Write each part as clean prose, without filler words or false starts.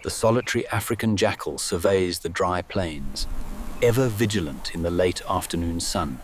the solitary African jackal surveys the dry plains, ever vigilant in the late afternoon sun.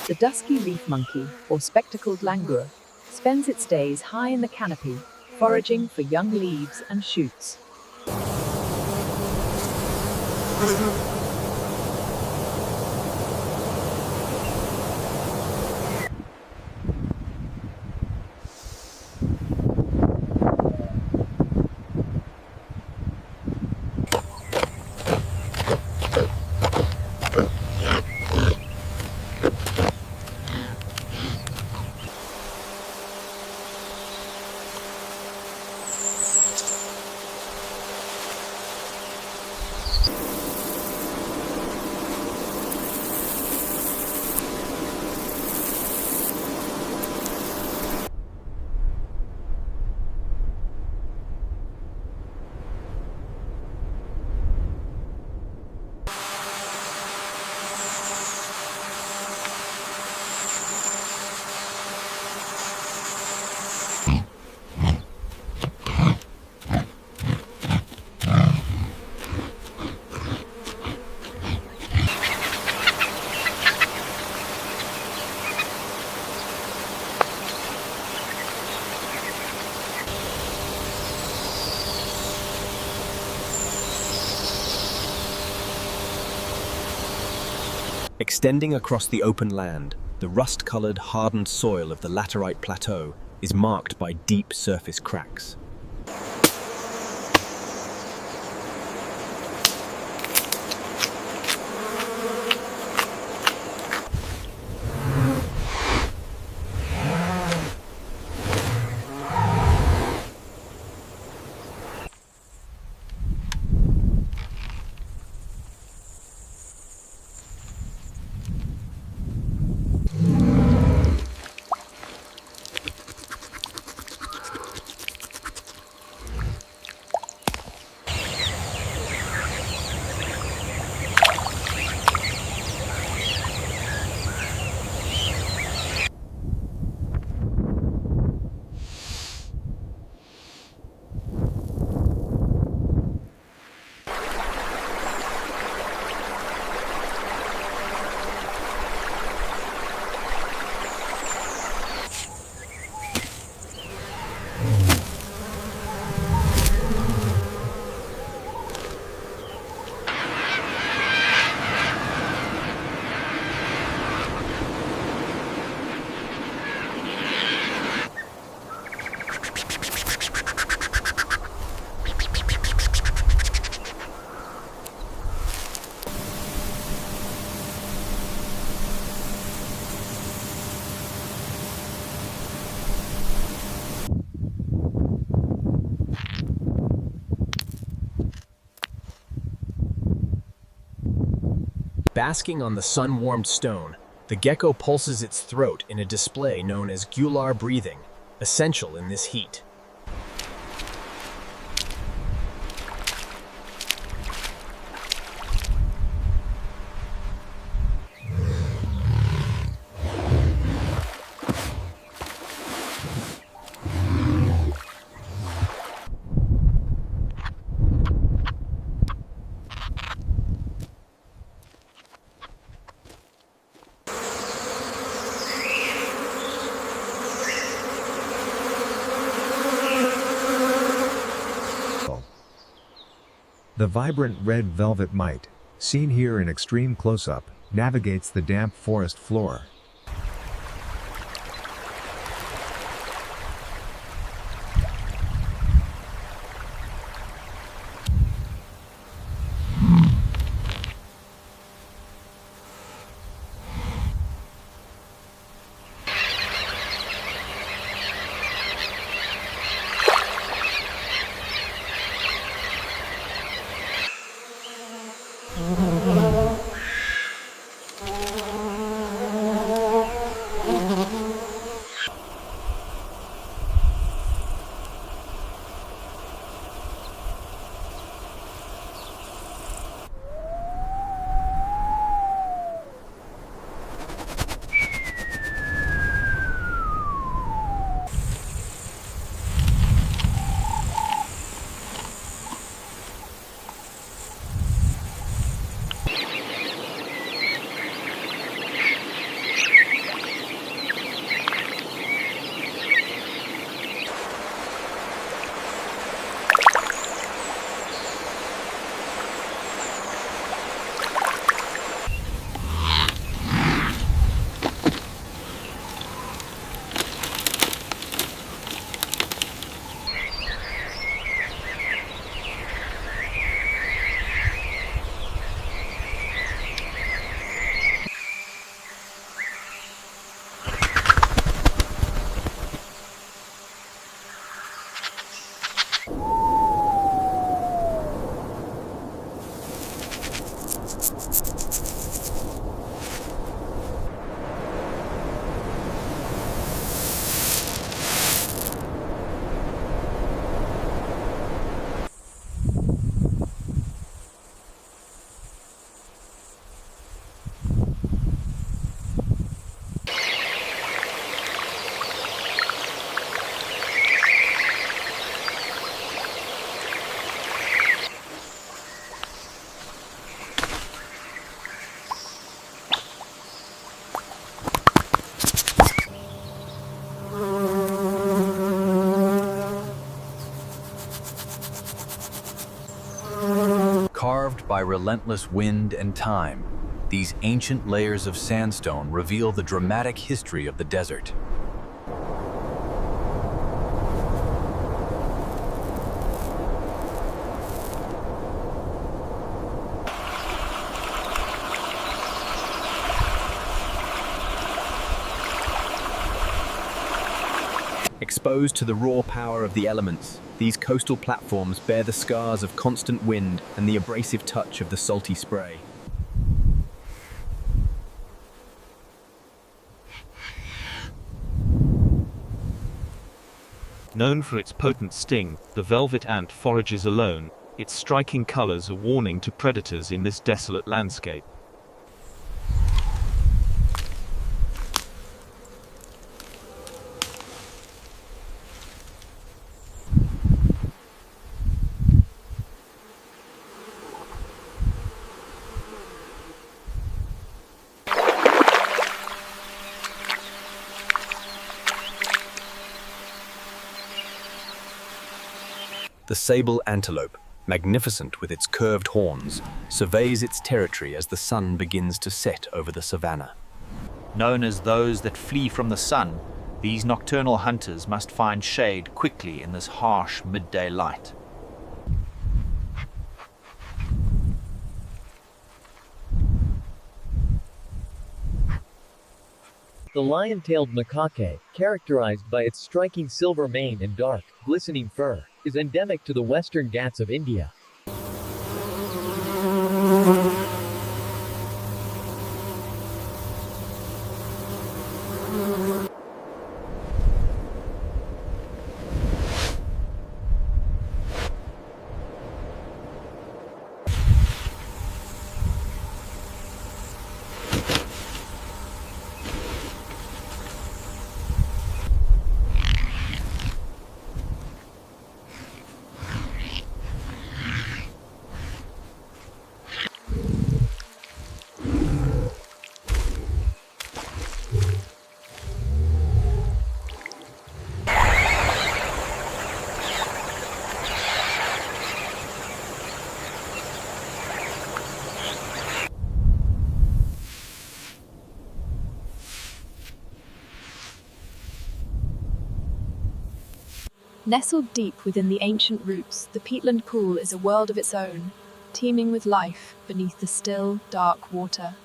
The dusky leaf monkey, or spectacled langur, spends its days high in the canopy, foraging for young leaves and shoots. Extending across the open land, the rust-colored, hardened soil of the laterite plateau is marked by deep surface cracks. Basking on the sun-warmed stone, the gecko pulses its throat in a display known as gular breathing, essential in this heat. The vibrant red velvet mite, seen here in extreme close-up, navigates the damp forest floor. Carved by relentless wind and time, these ancient layers of sandstone reveal the dramatic history of the desert. Exposed to the raw power of the elements, these coastal platforms bear the scars of constant wind and the abrasive touch of the salty spray. Known for its potent sting, the velvet ant forages alone, its striking colors a warning to predators in this desolate landscape. The sable antelope, magnificent with its curved horns, surveys its territory as the sun begins to set over the savanna. Known as those that flee from the sun, these nocturnal hunters must find shade quickly in this harsh midday light. The lion-tailed macaque, characterized by its striking silver mane and dark, glistening fur, is endemic to the western Ghats of India. Nestled deep within the ancient roots, the peatland pool is a world of its own, teeming with life beneath the still, dark water.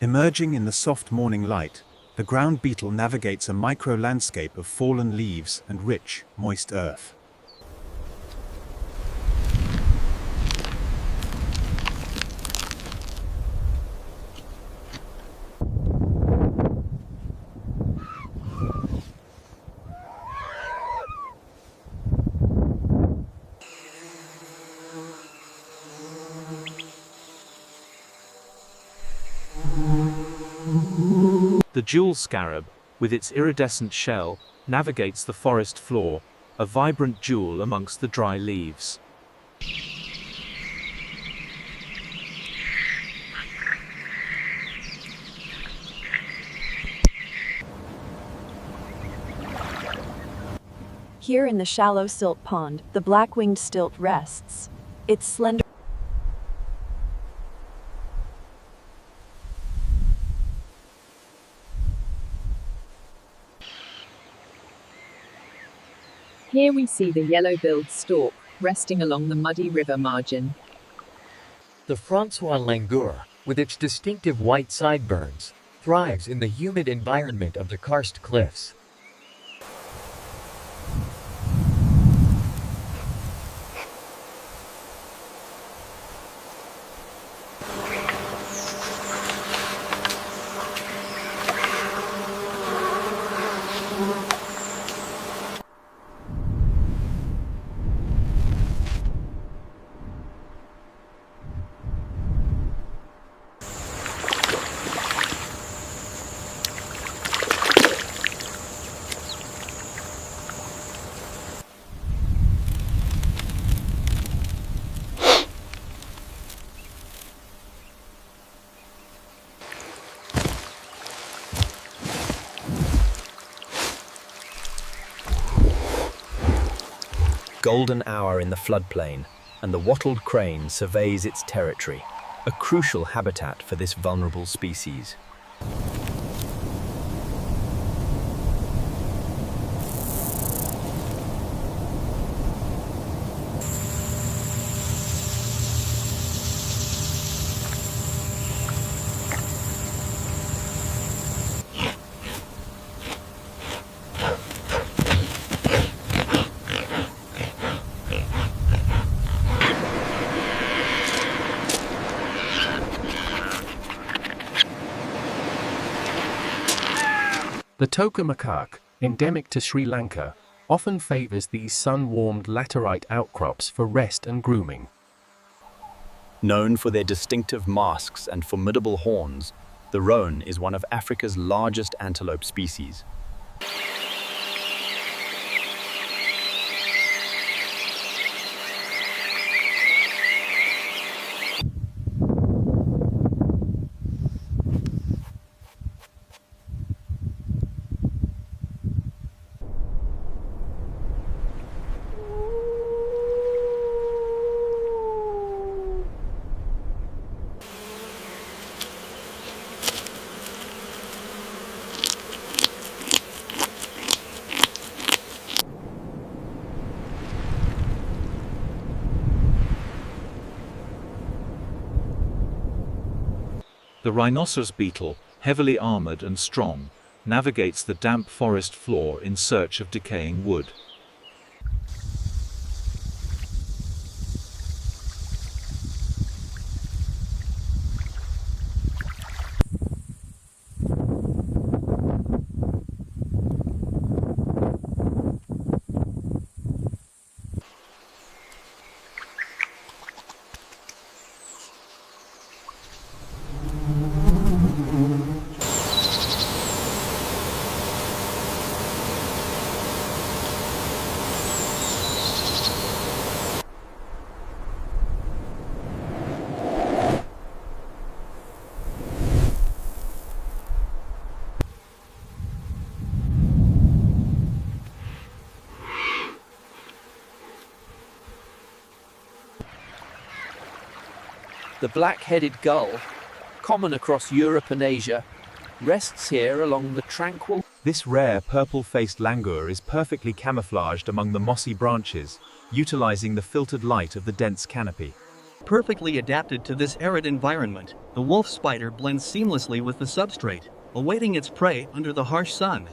Emerging in the soft morning light, the ground beetle navigates a micro-landscape of fallen leaves and rich, moist earth. The jewel scarab, with its iridescent shell, navigates the forest floor, a vibrant jewel amongst the dry leaves. Here in the shallow silt pond, the black-winged stilt rests. Its slender Here we see the yellow-billed stork, resting along the muddy river margin. The Francois langur, with its distinctive white sideburns, thrives in the humid environment of the karst cliffs. Golden hour in the floodplain, and the wattled crane surveys its territory, a crucial habitat for this vulnerable species. The toka macaque, endemic to Sri Lanka, often favors these sun-warmed laterite outcrops for rest and grooming. Known for their distinctive masks and formidable horns, the roan is one of Africa's largest antelope species. The rhinoceros beetle, heavily armored and strong, navigates the damp forest floor in search of decaying wood. The black-headed gull, common across Europe and Asia, rests here along the tranquil. This rare purple-faced langur is perfectly camouflaged among the mossy branches, utilizing the filtered light of the dense canopy. perfectly adapted to this arid environment. The wolf spider blends seamlessly with the substrate, awaiting its prey under the harsh sun.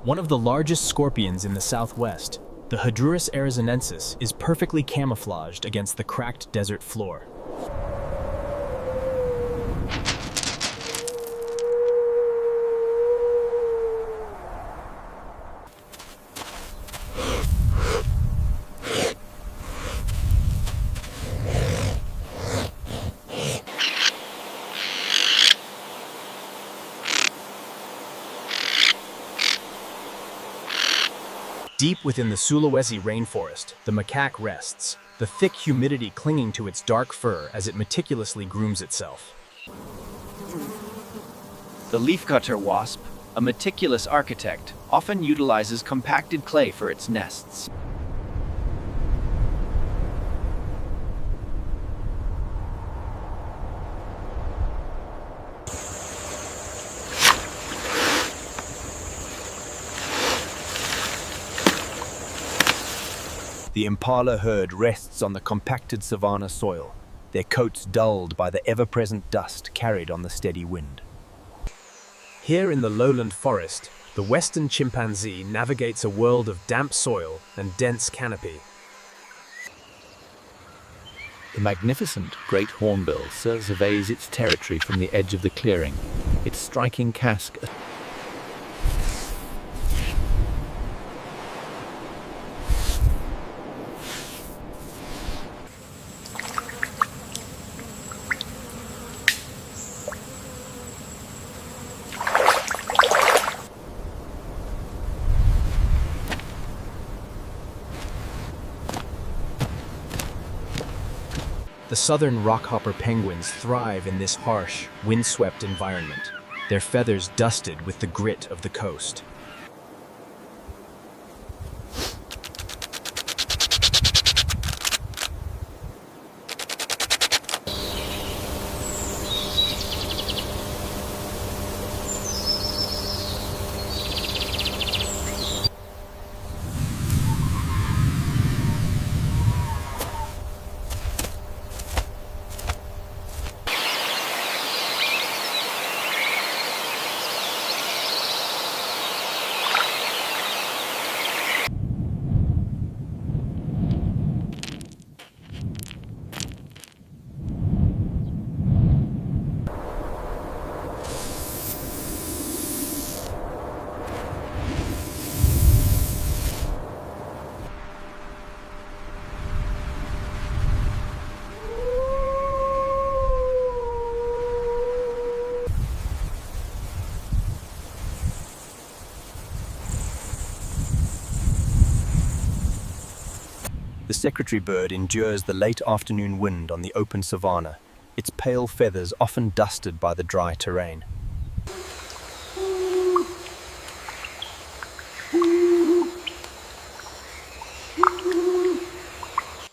One of the largest scorpions in the southwest, the Hadrurus arizonensis, is perfectly camouflaged against the cracked desert floor. Deep within the Sulawesi rainforest, the macaque rests, the thick humidity clinging to its dark fur as it meticulously grooms itself. The leafcutter wasp, a meticulous architect, often utilizes compacted clay for its nests. The impala herd rests on the compacted savanna soil, their coats dulled by the ever-present dust carried on the steady wind. Here in the lowland forest, the western chimpanzee navigates a world of damp soil and dense canopy. The magnificent great hornbill surveys its territory from the edge of the clearing, its striking casque The southern rockhopper penguins thrive in this harsh, windswept environment, their feathers dusted with the grit of the coast. The secretary bird endures the late afternoon wind on the open savanna, its pale feathers often dusted by the dry terrain.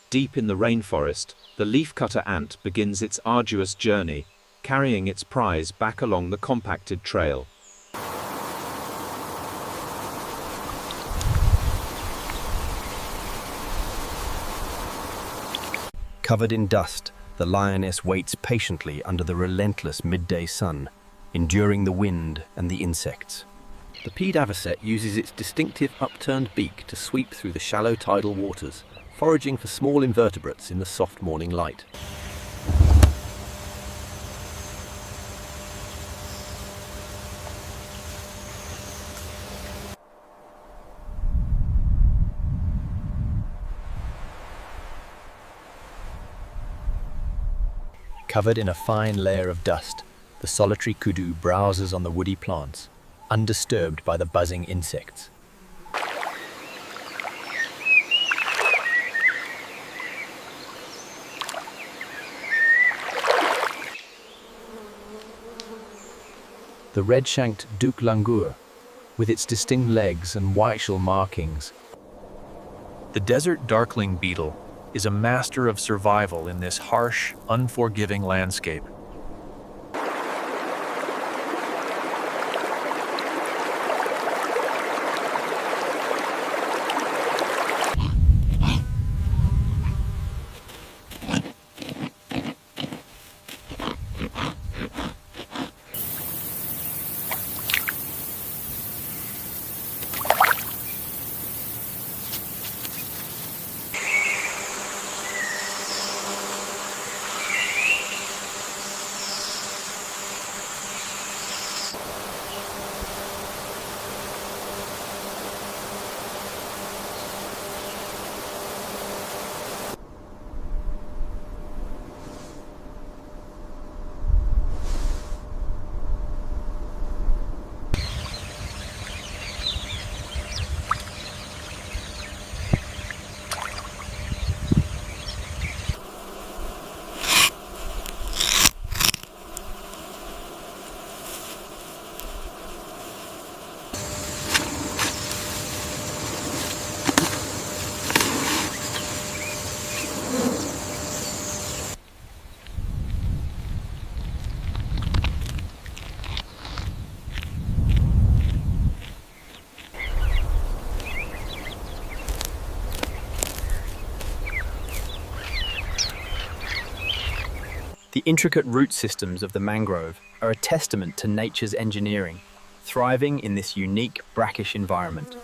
Deep in the rainforest, the leafcutter ant begins its arduous journey, carrying its prize back along the compacted trail. Covered in dust, the lioness waits patiently under the relentless midday sun, enduring the wind and the insects. The pied avocet uses its distinctive upturned beak to sweep through the shallow tidal waters, foraging for small invertebrates in the soft morning light. Covered in a fine layer of dust, the solitary kudu browses on the woody plants, undisturbed by the buzzing insects. the red-shanked Duc langur, with its distinct legs and whitial markings. The desert darkling beetle is a master of survival in this harsh, unforgiving landscape. The intricate root systems of the mangrove are a testament to nature's engineering, thriving in this unique brackish environment.